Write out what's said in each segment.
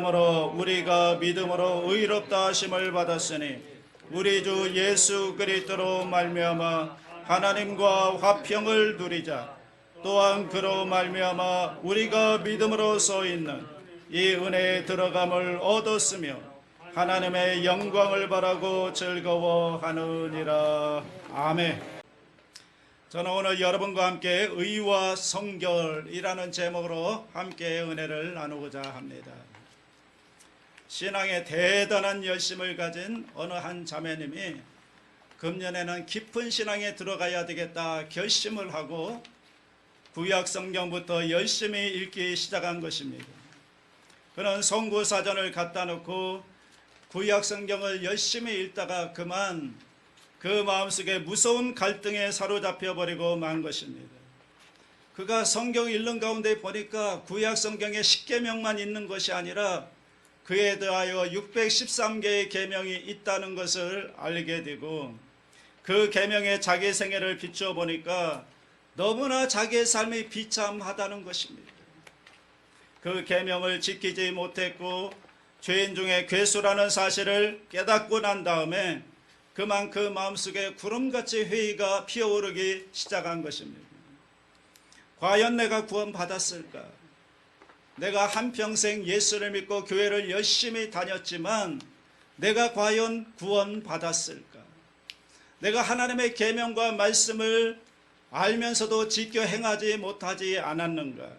그러므로 우리가 믿음으로 의롭다 하심을 받았으니 우리 주 예수 그리스도로 말미암아 하나님과 화평을 누리자. 또한 그로 말미암아 우리가 믿음으로 서 있는 이 은혜에 들어감을 얻었으며 하나님의 영광을 바라고 즐거워하느니라. 아멘. 저는 오늘 여러분과 함께 의와 성결이라는 제목으로 함께 은혜를 나누고자 합니다. 신앙에 대단한 열심을 가진 어느 한 자매님이 금년에는 깊은 신앙에 들어가야 되겠다 결심을 하고 구약 성경부터 열심히 읽기 시작한 것입니다. 그는 성구사전을 갖다 놓고 구약 성경을 열심히 읽다가 그만 그 마음속에 무서운 갈등에 사로잡혀 버리고 만 것입니다. 그가 성경 읽는 가운데 보니까 구약 성경에 10계명만 있는 것이 아니라 그에 대하여 613개의 계명이 있다는 것을 알게 되고 그 계명에 자기 생애를 비추어 보니까 너무나 자기의 삶이 비참하다는 것입니다. 그 계명을 지키지 못했고 죄인 중에 괴수라는 사실을 깨닫고 난 다음에 그만 그 마음속에 구름같이 회의가 피어오르기 시작한 것입니다. 과연 내가 구원받았을까? 내가 한평생 예수를 믿고 교회를 열심히 다녔지만 내가 과연 구원받았을까? 내가 하나님의 계명과 말씀을 알면서도 지켜 행하지 못하지 않았는가?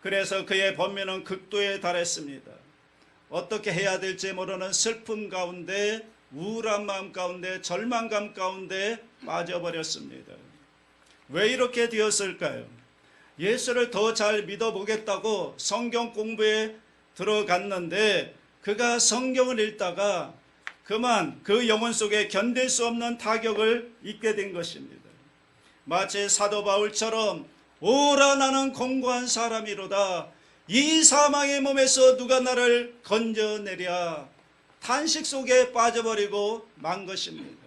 그래서 그의 번민은 극도에 달했습니다. 어떻게 해야 될지 모르는 슬픔 가운데, 우울한 마음 가운데, 절망감 가운데 빠져버렸습니다. 왜 이렇게 되었을까요? 예수를 더 잘 믿어보겠다고 성경 공부에 들어갔는데 그가 성경을 읽다가 그만 그 영혼 속에 견딜 수 없는 타격을 입게 된 것입니다. 마치 사도 바울처럼 오라 나는 공고한 사람이로다. 이 사망의 몸에서 누가 나를 건져내랴. 탄식 속에 빠져버리고 만 것입니다.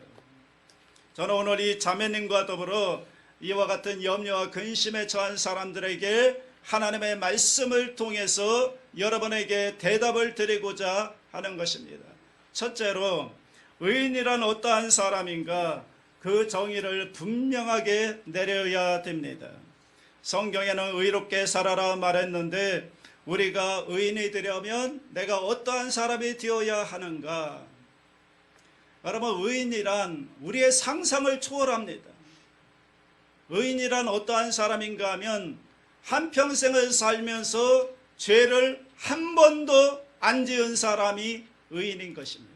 저는 오늘 이 자매님과 더불어 이와 같은 염려와 근심에 처한 사람들에게 하나님의 말씀을 통해서 여러분에게 대답을 드리고자 하는 것입니다. 첫째로 의인이란 어떠한 사람인가? 그 정의를 분명하게 내려야 됩니다. 성경에는 의롭게 살아라 말했는데 우리가 의인이 되려면 내가 어떠한 사람이 되어야 하는가? 여러분, 의인이란 우리의 상상을 초월합니다. 의인이란 어떠한 사람인가 하면 한평생을 살면서 죄를 한 번도 안 지은 사람이 의인인 것입니다.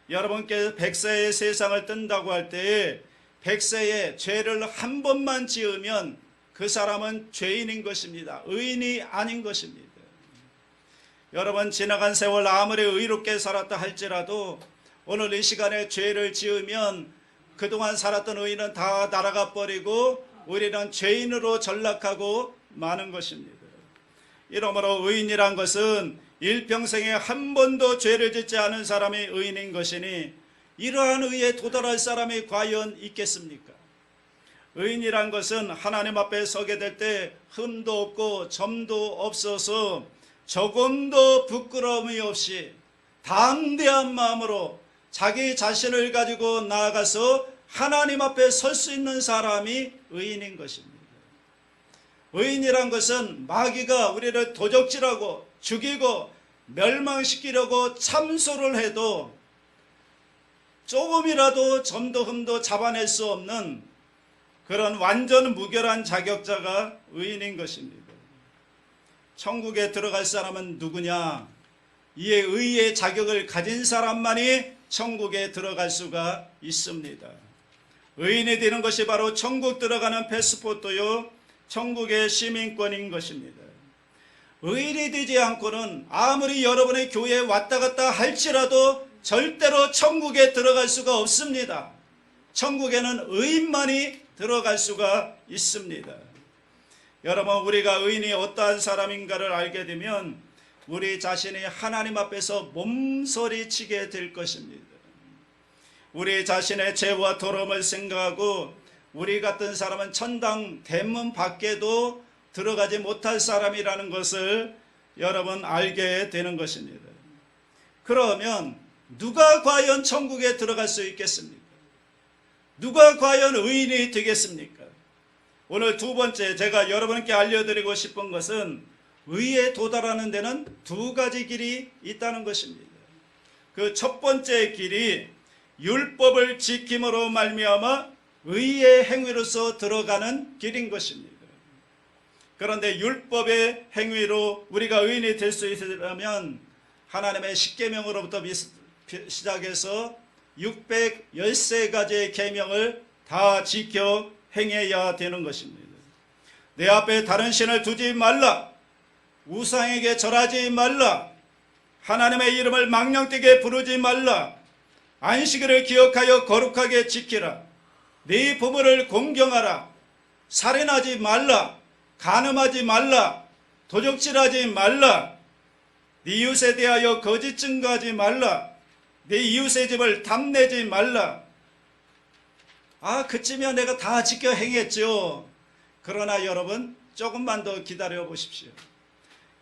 여러분께 100세의 세상을 뜬다고 할 때에 100세에 죄를 한 번만 지으면 그 사람은 죄인인 것입니다. 의인이 아닌 것입니다. 여러분, 지나간 세월 아무리 의롭게 살았다 할지라도 오늘 이 시간에 죄를 지으면 그동안 살았던 의인은 다 날아가 버리고 우리는 죄인으로 전락하고 마는 것입니다. 이러므로 의인이란 것은 일평생에 한 번도 죄를 짓지 않은 사람이 의인인 것이니 이러한 의에 도달할 사람이 과연 있겠습니까? 의인이란 것은 하나님 앞에 서게 될 때 흠도 없고 점도 없어서 조금도 부끄러움이 없이 담대한 마음으로 자기 자신을 가지고 나아가서 하나님 앞에 설 수 있는 사람이 의인인 것입니다. 의인이란 것은 마귀가 우리를 도적질하고 죽이고 멸망시키려고 참소를 해도 조금이라도 점도 흠도 잡아낼 수 없는 그런 완전 무결한 자격자가 의인인 것입니다. 천국에 들어갈 사람은 누구냐? 이에 의의 자격을 가진 사람만이 천국에 들어갈 수가 있습니다. 의인이 되는 것이 바로 천국 들어가는 패스포트요, 천국의 시민권인 것입니다. 의인이 되지 않고는 아무리 여러분의 교회에 왔다 갔다 할지라도 절대로 천국에 들어갈 수가 없습니다. 천국에는 의인만이 들어갈 수가 있습니다. 여러분, 우리가 의인이 어떠한 사람인가를 알게 되면 우리 자신이 하나님 앞에서 몸서리치게 될 것입니다. 우리 자신의 죄와 더러움을 생각하고 우리 같은 사람은 천당 대문 밖에도 들어가지 못할 사람이라는 것을 여러분 알게 되는 것입니다. 그러면 누가 과연 천국에 들어갈 수 있겠습니까? 누가 과연 의인이 되겠습니까? 오늘 두 번째 제가 여러분께 알려드리고 싶은 것은 의에 도달하는 데는 두 가지 길이 있다는 것입니다. 그 첫 번째 길이 율법을 지킴으로 말미암아 의의 행위로서 들어가는 길인 것입니다. 그런데 율법의 행위로 우리가 의인이 될 수 있으려면 하나님의 십계명으로부터 시작해서 613가지의 계명을 다 지켜 행해야 되는 것입니다. 내 앞에 다른 신을 두지 말라, 우상에게 절하지 말라, 하나님의 이름을 망령되게 부르지 말라, 안식일을 기억하여 거룩하게 지키라, 네 부모를 공경하라, 살인하지 말라, 간음하지 말라, 도적질하지 말라, 네 이웃에 대하여 거짓 증거하지 말라, 네 이웃의 집을 탐내지 말라. 그쯤이야 내가 다 지켜 행했죠. 그러나 여러분 조금만 더 기다려 보십시오.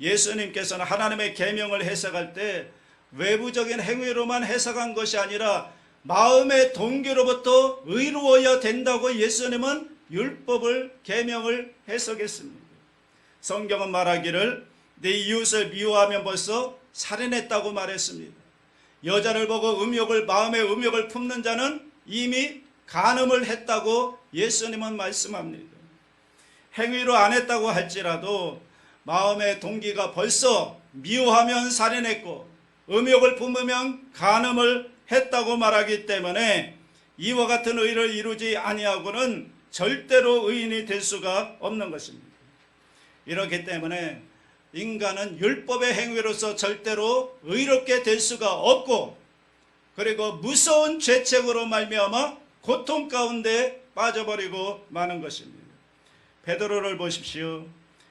예수님께서는 하나님의 계명을 해석할 때 외부적인 행위로만 해석한 것이 아니라 마음의 동기로부터 의로워야 된다고 예수님은 율법을 계명을 해석했습니다. 성경은 말하기를 네 이웃을 미워하면 벌써 살인했다고 말했습니다. 여자를 보고 마음의 음욕을 품는 자는 이미 간음을 했다고 예수님은 말씀합니다. 행위로 안 했다고 할지라도 마음의 동기가 벌써 미워하면 살인했고 음욕을 품으면 간음을 했다고 말하기 때문에 이와 같은 의를 이루지 아니하고는 절대로 의인이 될 수가 없는 것입니다. 이렇기 때문에 인간은 율법의 행위로서 절대로 의롭게 될 수가 없고, 그리고 무서운 죄책으로 말미암아 고통 가운데 빠져버리고 마는 것입니다. 베드로를 보십시오.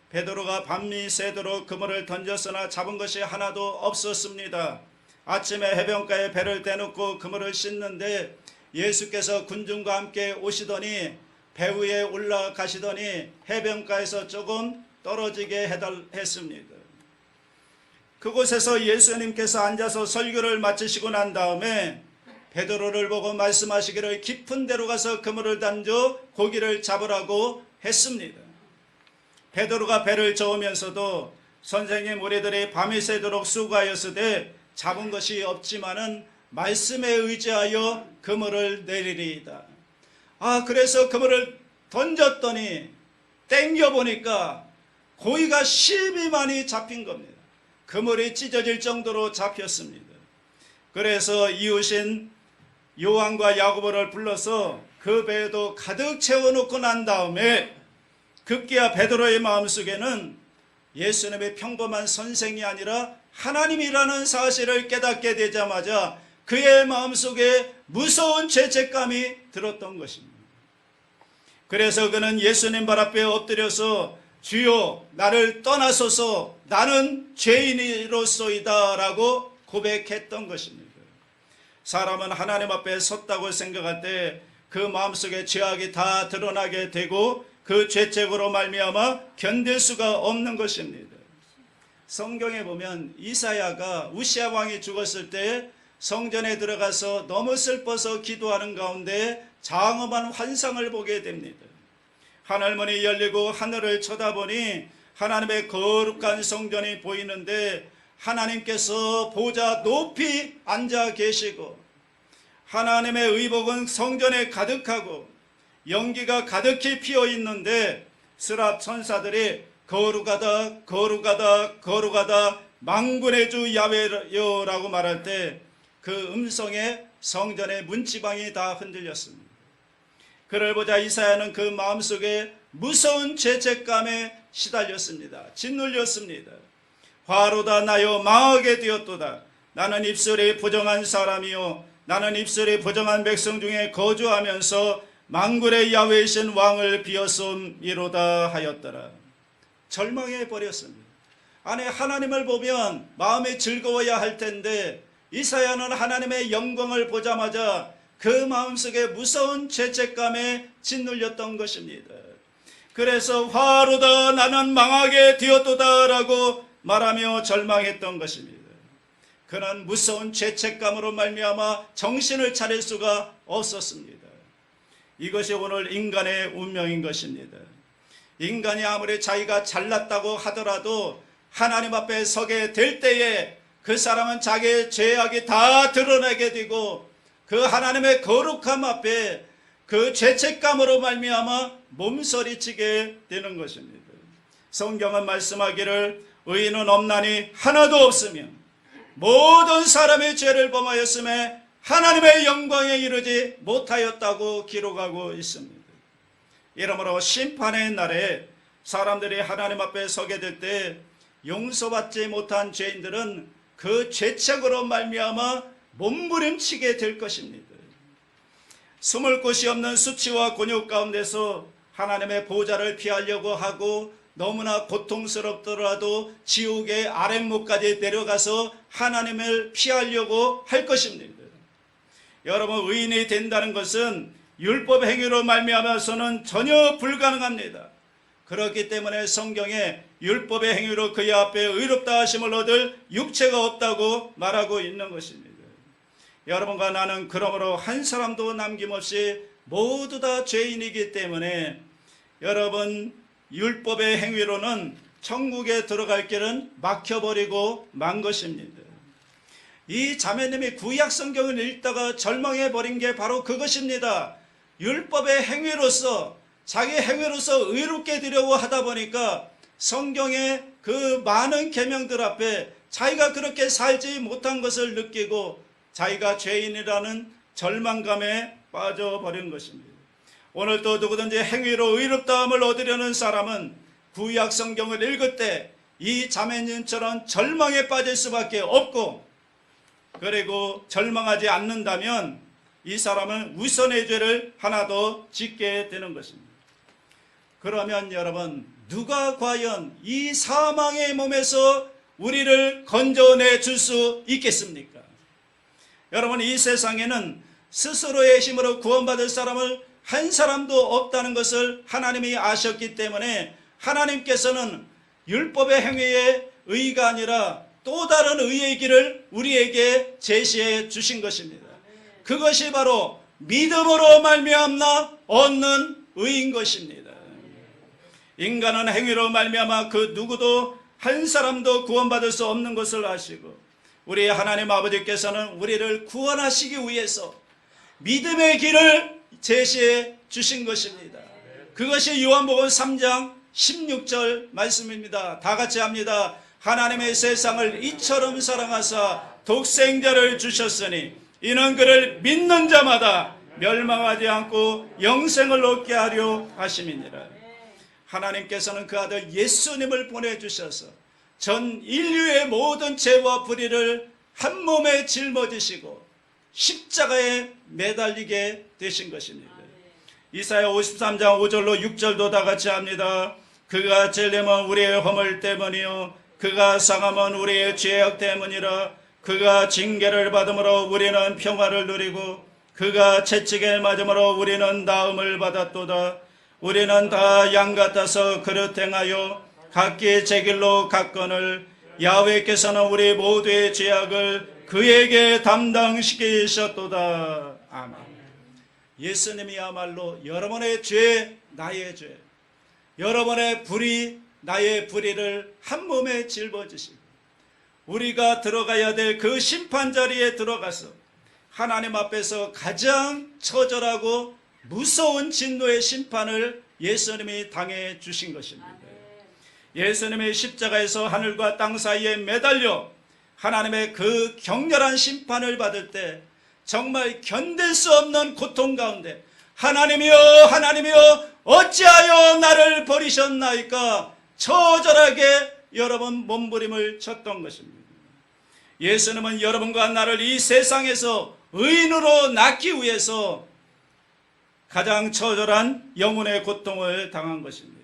베드로가 밤이 새도록 그물을 던졌으나 잡은 것이 하나도 없었습니다. 아침에 해변가에 배를 대놓고 그물을 씻는데 예수께서 군중과 함께 오시더니 배 위에 올라가시더니 해변가에서 조금 떨어지게 했습니다. 그곳에서 예수님께서 앉아서 설교를 마치시고 난 다음에 베드로를 보고 말씀하시기를 깊은 데로 가서 그물을 던져 고기를 잡으라고 했습니다. 베드로가 배를 저으면서도 선생님 우리들이 밤이 새도록 수고하였으되 잡은 것이 없지만은 말씀에 의지하여 그물을 내리리이다. 그래서 그물을 던졌더니 땡겨보니까 고기가 십이 많이 잡힌 겁니다. 그물이 찢어질 정도로 잡혔습니다. 그래서 이웃인 요한과 야고보를 불러서 그 배에도 가득 채워놓고 난 다음에 급기야 베드로의 마음속에는 예수님의 평범한 선생이 아니라 하나님이라는 사실을 깨닫게 되자마자 그의 마음속에 무서운 죄책감이 들었던 것입니다. 그래서 그는 예수님 발 앞에 엎드려서 주여 나를 떠나소서 나는 죄인이로소이다 라고 고백했던 것입니다. 사람은 하나님 앞에 섰다고 생각할 때 그 마음속에 죄악이 다 드러나게 되고 그 죄책으로 말미암아 견딜 수가 없는 것입니다. 성경에 보면 이사야가 우시아 왕이 죽었을 때 성전에 들어가서 너무 슬퍼서 기도하는 가운데 장엄한 환상을 보게 됩니다. 하늘문이 열리고 하늘을 쳐다보니 하나님의 거룩한 성전이 보이는데 하나님께서 보좌 높이 앉아 계시고 하나님의 의복은 성전에 가득하고 연기가 가득히 피어 있는데 스랍 천사들이 거룩하다 거룩하다 거룩하다 만군의 주 야훼여라고 말할 때 그 음성에 성전의 문지방이 다 흔들렸습니다. 그를 보자 이사야는 그 마음속에 무서운 죄책감에 시달렸습니다. 짓눌렸습니다. 화로다 나여 망하게 되었도다. 나는 입술이 부정한 사람이요 나는 입술이 부정한 백성 중에 거주하면서 만군의 야훼이신 왕을 비었음이로다 하였더라. 절망해 버렸습니다. 하나님을 보면 마음이 즐거워야 할 텐데 이사야는 하나님의 영광을 보자마자 그 마음속에 무서운 죄책감에 짓눌렸던 것입니다. 그래서 화로다 나는 망하게 되었도다 라고 말하며 절망했던 것입니다. 그는 무서운 죄책감으로 말미암아 정신을 차릴 수가 없었습니다. 이것이 오늘 인간의 운명인 것입니다. 인간이 아무리 자기가 잘났다고 하더라도 하나님 앞에 서게 될 때에 그 사람은 자기의 죄악이 다 드러나게 되고 그 하나님의 거룩함 앞에 그 죄책감으로 말미암아 몸서리치게 되는 것입니다. 성경은 말씀하기를 의인은 없나니 하나도 없으며 모든 사람의 죄를 범하였음에 하나님의 영광에 이르지 못하였다고 기록하고 있습니다. 이러므로 심판의 날에 사람들이 하나님 앞에 서게 될 때 용서받지 못한 죄인들은 그 죄책으로 말미암아 몸부림치게 될 것입니다. 숨을 곳이 없는 수치와 곤욕 가운데서 하나님의 보좌를 피하려고 하고 너무나 고통스럽더라도 지옥의 아랫목까지 내려가서 하나님을 피하려고 할 것입니다. 여러분, 의인이 된다는 것은 율법 행위로 말미암아서는 전혀 불가능합니다. 그렇기 때문에 성경에 율법의 행위로 그의 앞에 의롭다 하심을 얻을 육체가 없다고 말하고 있는 것입니다. 여러분과 나는 그러므로 한 사람도 남김없이 모두 다 죄인이기 때문에 여러분, 율법의 행위로는 천국에 들어갈 길은 막혀버리고 만 것입니다. 이 자매님이 구약 성경을 읽다가 절망해버린 게 바로 그것입니다. 율법의 행위로서 자기 행위로서 의롭게 되려고 하다 보니까 성경의 그 많은 계명들 앞에 자기가 그렇게 살지 못한 것을 느끼고 자기가 죄인이라는 절망감에 빠져버린 것입니다. 오늘도 누구든지 행위로 의롭다함을 얻으려는 사람은 구약 성경을 읽을 때 이 자매님처럼 절망에 빠질 수밖에 없고, 그리고 절망하지 않는다면 이 사람은 우선의 죄를 하나 더 짓게 되는 것입니다. 그러면 여러분, 누가 과연 이 사망의 몸에서 우리를 건져내 줄 수 있겠습니까? 여러분, 이 세상에는 스스로의 힘으로 구원받을 사람을 한 사람도 없다는 것을 하나님이 아셨기 때문에 하나님께서는 율법의 행위의 의가 아니라 또 다른 의의 길을 우리에게 제시해 주신 것입니다. 그것이 바로 믿음으로 말미암아 얻는 의인 것입니다. 인간은 행위로 말미암아 그 누구도 한 사람도 구원받을 수 없는 것을 아시고 우리 하나님 아버지께서는 우리를 구원하시기 위해서 믿음의 길을 제시해 주신 것입니다. 그것이 요한복음 3장 16절 말씀입니다. 다 같이 합니다. 하나님의 세상을 이처럼 사랑하사 독생자를 주셨으니 이는 그를 믿는 자마다 멸망하지 않고 영생을 얻게 하려 하심이니라. 하나님께서는 그 아들 예수님을 보내주셔서 전 인류의 모든 죄와 불의를 한 몸에 짊어지시고 십자가에 매달리게 되신 것입니다. 이사야 53장 5절로 6절도 다 같이 합니다. 그가 찔림은 우리의 허물 때문이요 그가 상함은 우리의 죄악 때문이라. 그가 징계를 받음으로 우리는 평화를 누리고 그가 채찍에 맞음으로 우리는 나음을 받았도다. 우리는 다 양 같아서 그릇 행하여 각기 제 길로 갔거늘 야훼께서는 우리 모두의 죄악을 그에게 담당시키셨도다. 아멘. 예수님이야말로 여러분의 죄, 나의 죄, 여러분의 불의, 나의 불의를 한 몸에 짊어지시고 우리가 들어가야 될 그 심판 자리에 들어가서 하나님 앞에서 가장 처절하고 무서운 진노의 심판을 예수님이 당해 주신 것입니다. 예수님의 십자가에서 하늘과 땅 사이에 매달려 하나님의 그 격렬한 심판을 받을 때 정말 견딜 수 없는 고통 가운데 하나님이여 하나님이여 어찌하여 나를 버리셨나이까 처절하게 여러분 몸부림을 쳤던 것입니다. 예수님은 여러분과 나를 이 세상에서 의인으로 낳기 위해서 가장 처절한 영혼의 고통을 당한 것입니다.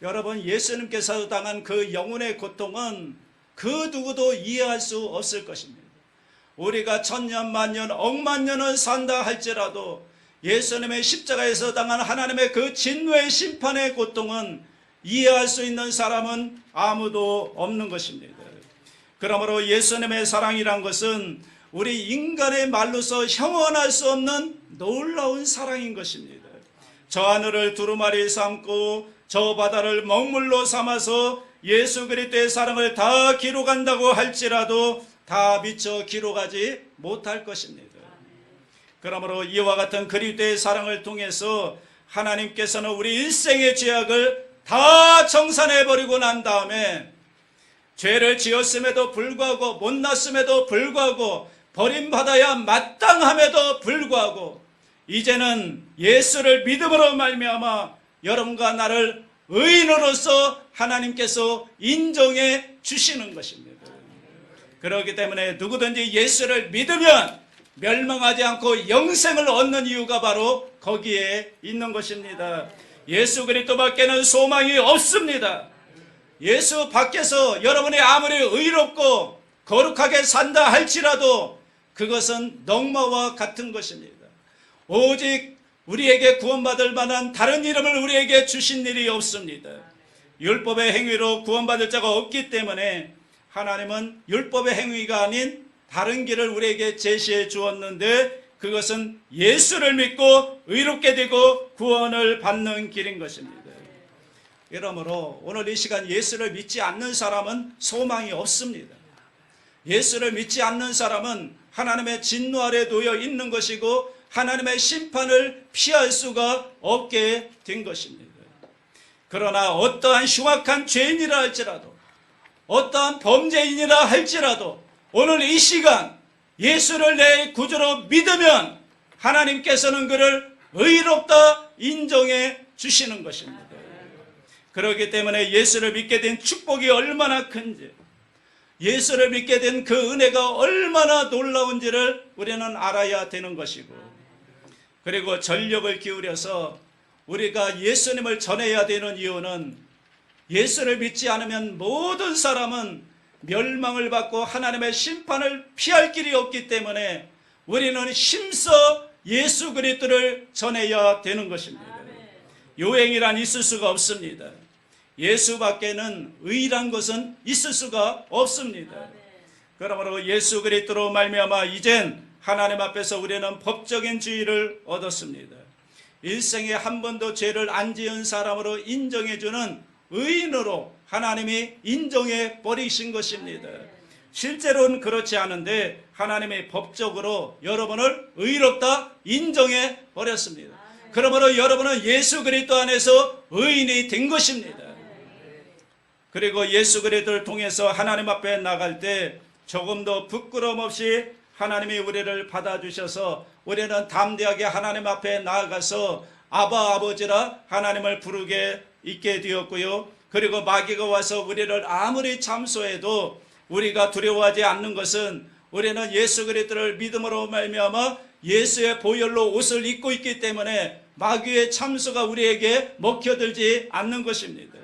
여러분, 예수님께서 당한 그 영혼의 고통은 그 누구도 이해할 수 없을 것입니다. 우리가 천년 만년 억만 년을 산다 할지라도 예수님의 십자가에서 당한 하나님의 그 진노의 심판의 고통은 이해할 수 있는 사람은 아무도 없는 것입니다. 그러므로 예수님의 사랑이란 것은 우리 인간의 말로서 형언할 수 없는 놀라운 사랑인 것입니다. 저 하늘을 두루마리 삼고 저 바다를 먹물로 삼아서 예수 그리스도의 사랑을 다 기록한다고 할지라도 다 미처 기록하지 못할 것입니다. 그러므로 이와 같은 그리스도의 사랑을 통해서 하나님께서는 우리 일생의 죄악을 다 청산해버리고 난 다음에 죄를 지었음에도 불구하고 못났음에도 불구하고 버림받아야 마땅함에도 불구하고 이제는 예수를 믿음으로 말미암아 여러분과 나를 의인으로서 하나님께서 인정해 주시는 것입니다. 그렇기 때문에 누구든지 예수를 믿으면 멸망하지 않고 영생을 얻는 이유가 바로 거기에 있는 것입니다. 예수 그리스도밖에는 소망이 없습니다. 예수 밖에서 여러분이 아무리 의롭고 거룩하게 산다 할지라도 그것은 넉마와 같은 것입니다. 오직 우리에게 구원받을 만한 다른 이름을 우리에게 주신 일이 없습니다. 율법의 행위로 구원받을 자가 없기 때문에 하나님은 율법의 행위가 아닌 다른 길을 우리에게 제시해 주었는데 그것은 예수를 믿고 의롭게 되고 구원을 받는 길인 것입니다. 그러므로 오늘 이 시간 예수를 믿지 않는 사람은 소망이 없습니다. 예수를 믿지 않는 사람은 하나님의 진노 아래 놓여 있는 것이고 하나님의 심판을 피할 수가 없게 된 것입니다. 그러나 어떠한 흉악한 죄인이라 할지라도 어떠한 범죄인이라 할지라도 오늘 이 시간 예수를 내 구주로 믿으면 하나님께서는 그를 의롭다 인정해 주시는 것입니다. 그렇기 때문에 예수를 믿게 된 축복이 얼마나 큰지 예수를 믿게 된 그 은혜가 얼마나 놀라운지를 우리는 알아야 되는 것이고 그리고 전력을 기울여서 우리가 예수님을 전해야 되는 이유는 예수를 믿지 않으면 모든 사람은 멸망을 받고 하나님의 심판을 피할 길이 없기 때문에 우리는 힘써 예수 그리스도를 전해야 되는 것입니다. 요행이란 있을 수가 없습니다. 예수밖에는 의란 것은 있을 수가 없습니다. 그러므로 예수 그리스도로 말미암아 이젠 하나님 앞에서 우리는 법적인 지위를 얻었습니다. 일생에 한 번도 죄를 안 지은 사람으로 인정해주는 의인으로 하나님이 인정해 버리신 것입니다. 실제로는 그렇지 않은데 하나님이 법적으로 여러분을 의롭다 인정해 버렸습니다. 그러므로 여러분은 예수 그리스도 안에서 의인이 된 것입니다. 그리고 예수 그리스도를 통해서 하나님 앞에 나갈 때 조금도 부끄러움 없이 하나님이 우리를 받아주셔서 우리는 담대하게 하나님 앞에 나아가서 아바 아버지라 하나님을 부르게 있게 되었고요. 그리고 마귀가 와서 우리를 아무리 참소해도 우리가 두려워하지 않는 것은 우리는 예수 그리스도를 믿음으로 말미암아 예수의 보혈로 옷을 입고 있기 때문에 마귀의 참소가 우리에게 먹혀들지 않는 것입니다.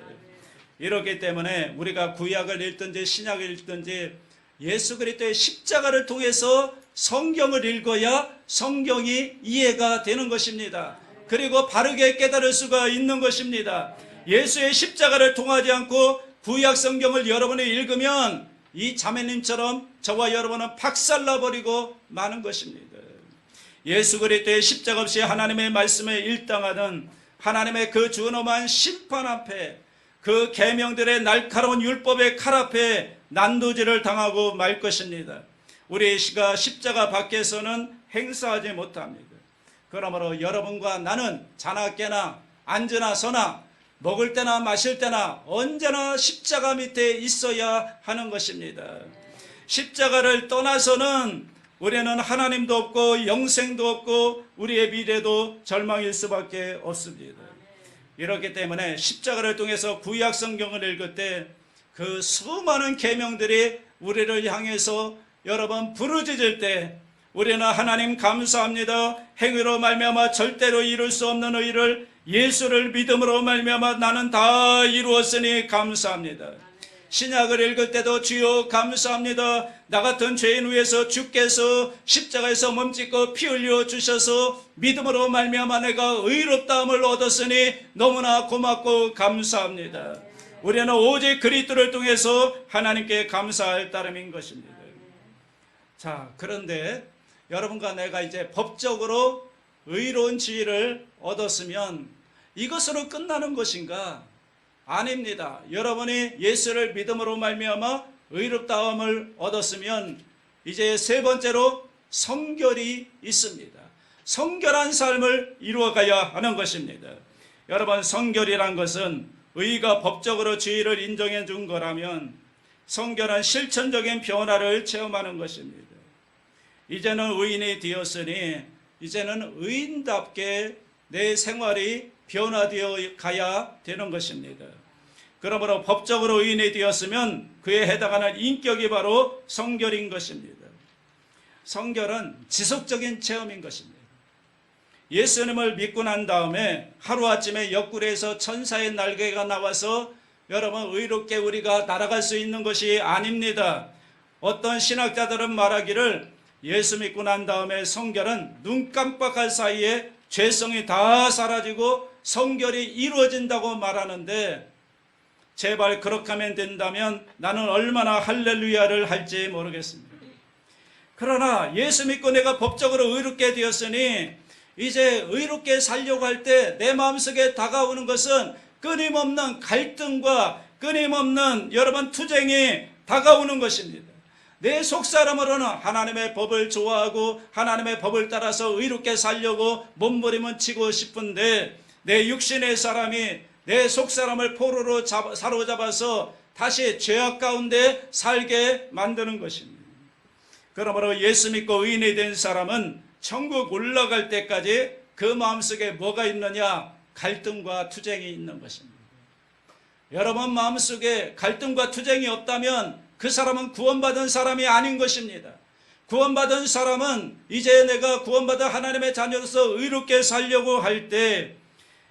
이렇기 때문에 우리가 구약을 읽든지 신약을 읽든지 예수 그리스도의 십자가를 통해서 성경을 읽어야 성경이 이해가 되는 것입니다. 그리고 바르게 깨달을 수가 있는 것입니다. 예수의 십자가를 통하지 않고 구약 성경을 여러분이 읽으면 이 자매님처럼 저와 여러분은 박살나버리고 마는 것입니다. 예수 그리스도의 십자가 없이 하나님의 말씀에 일당하는 하나님의 그 준엄한 심판 앞에 그 계명들의 날카로운 율법의 칼 앞에 난도질을 당하고 말 것입니다. 우리 시가 십자가 밖에서는 행사하지 못합니다. 그러므로 여러분과 나는 자나 깨나 앉으나 서나 먹을 때나 마실 때나 언제나 십자가 밑에 있어야 하는 것입니다. 십자가를 떠나서는 우리는 하나님도 없고 영생도 없고 우리의 미래도 절망일 수밖에 없습니다. 이렇기 때문에 십자가를 통해서 구약 성경을 읽을 때 그 수많은 계명들이 우리를 향해서 여러분 부르짖을 때 우리는 하나님 감사합니다. 행위로 말미암아 절대로 이룰 수 없는 의를 예수를 믿음으로 말미암아 나는 다 이루었으니 감사합니다. 신약을 읽을 때도 주여 감사합니다. 나 같은 죄인 위해서 주께서 십자가에서 몸짓고 피 흘려 주셔서 믿음으로 말미암아 내가 의롭다함을 얻었으니 너무나 고맙고 감사합니다. 우리는 오직 그리스도를 통해서 하나님께 감사할 따름인 것입니다. 자, 그런데 여러분과 내가 이제 법적으로 의로운 지위를 얻었으면 이것으로 끝나는 것인가? 아닙니다. 여러분이 예수를 믿음으로 말미암아 의롭다함을 얻었으면 이제 세 번째로 성결이 있습니다. 성결한 삶을 이루어가야 하는 것입니다. 여러분, 성결이란 것은 의가 법적으로 지위를 인정해 준 거라면 성결한 실천적인 변화를 체험하는 것입니다. 이제는 의인이 되었으니 이제는 의인답게 내 생활이 변화되어 가야 되는 것입니다. 그러므로 법적으로 의인이 되었으면 그에 해당하는 인격이 바로 성결인 것입니다. 성결은 지속적인 체험인 것입니다. 예수님을 믿고 난 다음에 하루아침에 옆구리에서 천사의 날개가 나와서 여러분 의롭게 우리가 날아갈 수 있는 것이 아닙니다. 어떤 신학자들은 말하기를 예수 믿고 난 다음에 성결은 눈 깜빡할 사이에 죄성이 다 사라지고 성결이 이루어진다고 말하는데 제발 그렇게 하면 된다면 나는 얼마나 할렐루야를 할지 모르겠습니다. 그러나 예수 믿고 내가 법적으로 의롭게 되었으니 이제 의롭게 살려고 할 때 내 마음속에 다가오는 것은 끊임없는 갈등과 끊임없는 여러분 투쟁이 다가오는 것입니다. 내 속사람으로는 하나님의 법을 좋아하고 하나님의 법을 따라서 의롭게 살려고 몸부림은 치고 싶은데 내 육신의 사람이 내 속사람을 포로로 사로잡아서 다시 죄악 가운데 살게 만드는 것입니다. 그러므로 예수 믿고 의인이 된 사람은 천국 올라갈 때까지 그 마음속에 뭐가 있느냐? 갈등과 투쟁이 있는 것입니다. 여러분 마음속에 갈등과 투쟁이 없다면 그 사람은 구원받은 사람이 아닌 것입니다. 구원받은 사람은 이제 내가 구원받아 하나님의 자녀로서 의롭게 살려고 할 때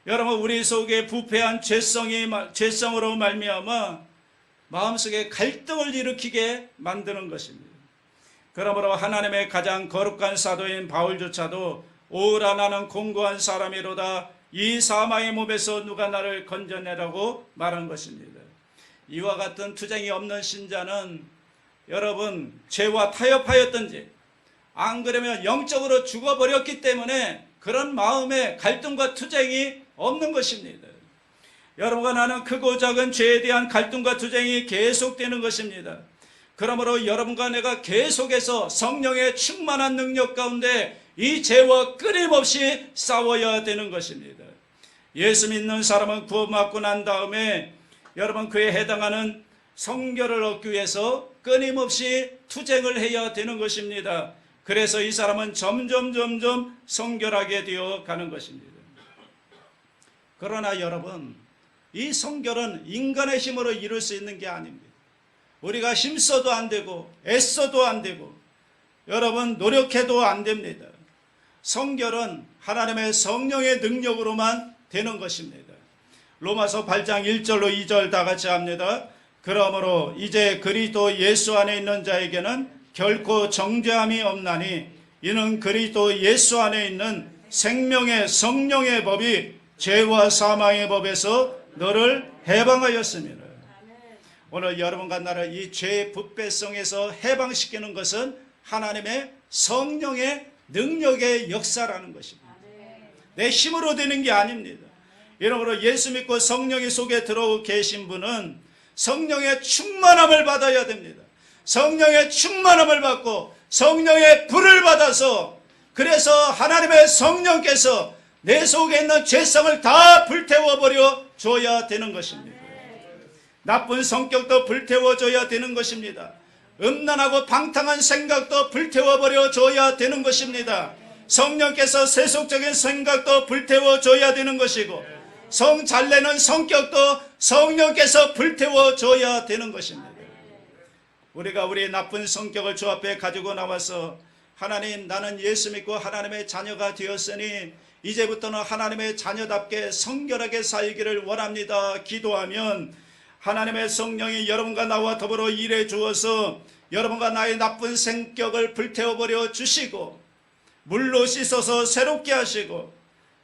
여러분 우리 속에 부패한 죄성으로 말미암아 마음속에 갈등을 일으키게 만드는 것입니다. 그러므로 하나님의 가장 거룩한 사도인 바울조차도 오라 나는 공고한 사람이로다 이 사망의 몸에서 누가 나를 건져내라고 말한 것입니다. 이와 같은 투쟁이 없는 신자는 여러분 죄와 타협하였든지 안 그러면 영적으로 죽어버렸기 때문에 그런 마음에 갈등과 투쟁이 없는 것입니다. 여러분과 나는 크고 작은 죄에 대한 갈등과 투쟁이 계속되는 것입니다. 그러므로 여러분과 내가 계속해서 성령의 충만한 능력 가운데 이 죄와 끊임없이 싸워야 되는 것입니다. 예수 믿는 사람은 구원받고 난 다음에 여러분 그에 해당하는 성결을 얻기 위해서 끊임없이 투쟁을 해야 되는 것입니다. 그래서 이 사람은 점점 성결하게 되어 가는 것입니다. 그러나 여러분 이 성결은 인간의 힘으로 이룰 수 있는 게 아닙니다. 우리가 힘써도 안 되고 애써도 안 되고 여러분 노력해도 안 됩니다. 성결은 하나님의 성령의 능력으로만 되는 것입니다. 로마서 8장 1절로 2절 다 같이 합니다. 그러므로 이제 그리스도 예수 안에 있는 자에게는 결코 정죄함이 없나니 이는 그리스도 예수 안에 있는 생명의 성령의 법이 죄와 사망의 법에서 너를 해방하였습니다. 오늘 여러분과 나를 이 죄의 부패성에서 해방시키는 것은 하나님의 성령의 능력의 역사라는 것입니다. 내 힘으로 되는 게 아닙니다. 이러므로 예수 믿고 성령이 속에 들어오 계신 분은 성령의 충만함을 받아야 됩니다. 성령의 충만함을 받고 성령의 불을 받아서 그래서 하나님의 성령께서 내 속에 있는 죄성을 다 불태워버려 줘야 되는 것입니다. 나쁜 성격도 불태워줘야 되는 것입니다. 음란하고 방탕한 생각도 불태워버려 줘야 되는 것입니다. 성령께서 세속적인 생각도 불태워줘야 되는 것이고 성 잘내는 성격도 성령께서 불태워줘야 되는 것입니다. 우리가 우리의 나쁜 성격을 주 앞에 가지고 나와서 하나님 나는 예수 믿고 하나님의 자녀가 되었으니 이제부터는 하나님의 자녀답게 성결하게 살기를 원합니다. 기도하면 하나님의 성령이 여러분과 나와 더불어 일해 주어서 여러분과 나의 나쁜 성격을 불태워버려 주시고 물로 씻어서 새롭게 하시고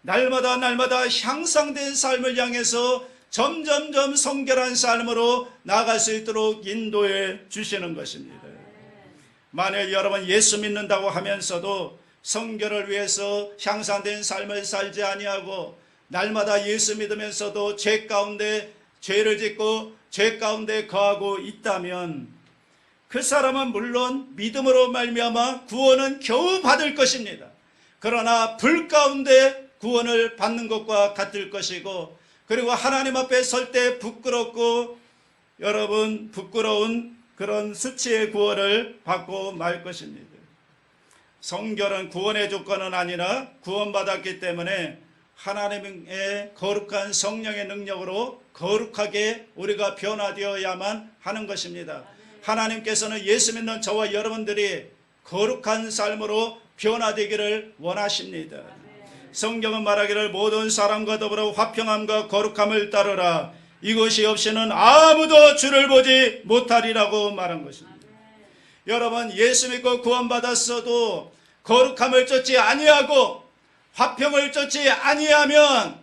날마다 향상된 삶을 향해서 점점점 성결한 삶으로 나아갈 수 있도록 인도해 주시는 것입니다. 만일 여러분 예수 믿는다고 하면서도 성결을 위해서 향상된 삶을 살지 아니하고 날마다 예수 믿으면서도 죄 가운데 죄를 짓고 죄 가운데 거하고 있다면 그 사람은 물론 믿음으로 말미암아 구원은 겨우 받을 것입니다. 그러나 불 가운데 구원을 받는 것과 같을 것이고, 그리고 하나님 앞에 설 때 부끄럽고 여러분 부끄러운 그런 수치의 구원을 받고 말 것입니다. 성결은 구원의 조건은 아니라 구원받았기 때문에 하나님의 거룩한 성령의 능력으로 거룩하게 우리가 변화되어야만 하는 것입니다. 하나님께서는 예수 믿는 저와 여러분들이 거룩한 삶으로 변화되기를 원하십니다. 성경은 말하기를 모든 사람과 더불어 화평함과 거룩함을 따르라. 이것이 없이는 아무도 주를 보지 못하리라고 말한 것입니다. 여러분 예수 믿고 구원받았어도 거룩함을 쫓지 아니하고 화평을 쫓지 아니하면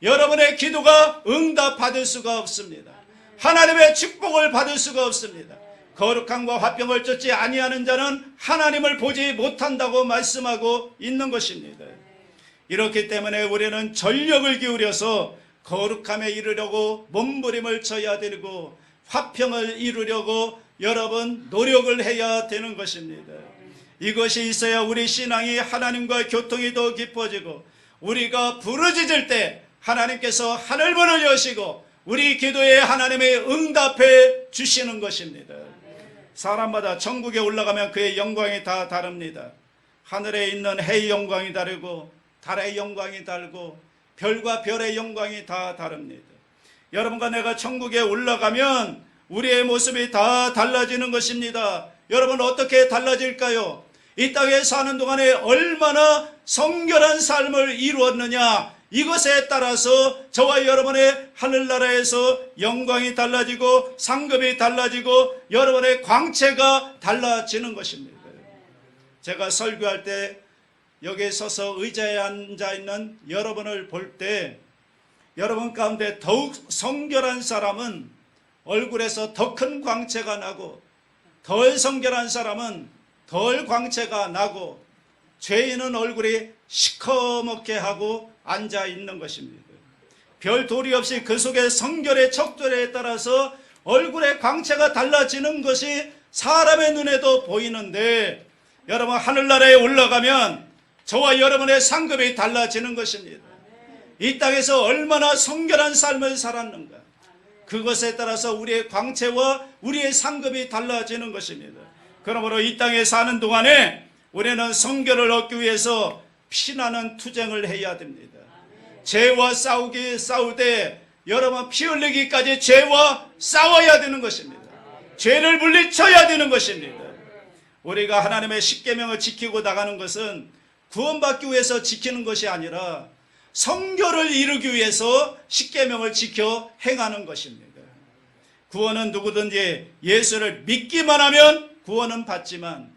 여러분의 기도가 응답받을 수가 없습니다. 하나님의 축복을 받을 수가 없습니다. 거룩함과 화평을 쫓지 아니하는 자는 하나님을 보지 못한다고 말씀하고 있는 것입니다. 이렇기 때문에 우리는 전력을 기울여서 거룩함에 이르려고 몸부림을 쳐야 되고 화평을 이루려고 여러분 노력을 해야 되는 것입니다. 이것이 있어야 우리 신앙이 하나님과 교통이 더 깊어지고 우리가 부르짖을 때 하나님께서 하늘문을 여시고 우리 기도에 하나님의 응답해 주시는 것입니다. 사람마다 천국에 올라가면 그의 영광이 다 다릅니다. 하늘에 있는 해의 영광이 다르고 달의 영광이 다르고 별과 별의 영광이 다 다릅니다. 여러분과 내가 천국에 올라가면 우리의 모습이 다 달라지는 것입니다. 여러분 어떻게 달라질까요? 이 땅에 사는 동안에 얼마나 성결한 삶을 이루었느냐, 이것에 따라서 저와 여러분의 하늘나라에서 영광이 달라지고 상급이 달라지고 여러분의 광채가 달라지는 것입니다. 제가 설교할 때 여기에 서서 의자에 앉아있는 여러분을 볼 때 여러분 가운데 더욱 성결한 사람은 얼굴에서 더 큰 광채가 나고 덜 성결한 사람은 덜 광채가 나고 죄인은 얼굴이 시커멓게 하고 앉아있는 것입니다. 별 도리 없이 그 속에 성결의 척도에 따라서 얼굴의 광채가 달라지는 것이 사람의 눈에도 보이는데 여러분 하늘나라에 올라가면 저와 여러분의 상급이 달라지는 것입니다. 이 땅에서 얼마나 성결한 삶을 살았는가, 그것에 따라서 우리의 광채와 우리의 상급이 달라지는 것입니다. 그러므로 이 땅에 사는 동안에 우리는 성결을 얻기 위해서 피나는 투쟁을 해야 됩니다. 죄와 싸울 때 여러분 피 흘리기까지 죄와 싸워야 되는 것입니다. 죄를 물리쳐야 되는 것입니다. 우리가 하나님의 십계명을 지키고 나가는 것은 구원받기 위해서 지키는 것이 아니라 성결을 이루기 위해서 십계명을 지켜 행하는 것입니다. 구원은 누구든지 예수를 믿기만 하면 구원은 받지만,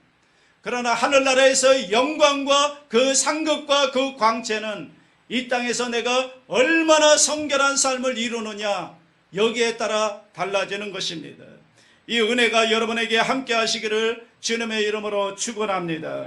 그러나 하늘나라에서 영광과 그 상급과 그 광채는 이 땅에서 내가 얼마나 성결한 삶을 이루느냐, 여기에 따라 달라지는 것입니다. 이 은혜가 여러분에게 함께 하시기를 주님의 이름으로 축원합니다.